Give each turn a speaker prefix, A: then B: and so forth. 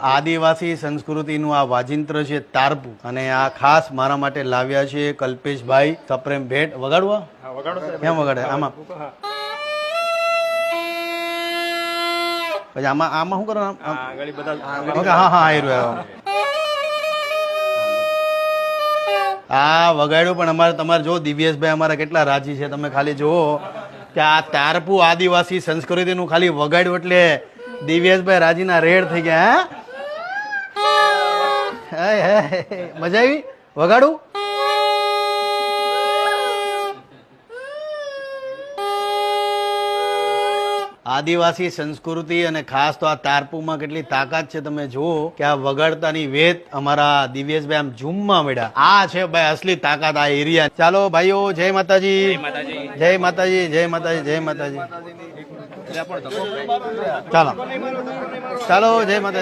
A: આદિવાસી સંસ્કૃતિનું આ વાજિંત્ર છે તારપુ, અને આ ખાસ મારા માટે લાવ્યા છે કલ્પેશભાઈ સપ્રેમ ભેટ. વગાડવા કેમ વગાડે આમાં? પછી આમાં આમાં શું કરવાનું? હા હા એ રહ્યો. આ વગાડ્યું પણ અમારે તમારે જો દિવ્યેશભાઈ અમારા કેટલા રાજી છે. તમે ખાલી જુઓ કે આ તારપુ આદિવાસી સંસ્કૃતિનું ખાલી વગાડ્યું એટલે દિવ્યેશભાઈ રાજીના રેડ થઈ ગયા. હે મજા આવી? વગાડું? આદિવાસી સંસ્કૃતિ અને ખાસ તો આ તારપુમાં કેટલી તાકાત છે. તમે જુઓ કે આ વગાડતાની વેત અમારા દિવ્યેશભાઈ આમ ઝૂમમાં મળ્યા. આ છે ભાઈ અસલી તાકાત આ એરિયા. ચાલો ભાઈઓ, જય માતાજી, જય માતાજી, જય માતાજી, જય માતાજી. ચાલો ચાલો, જય માતાજી.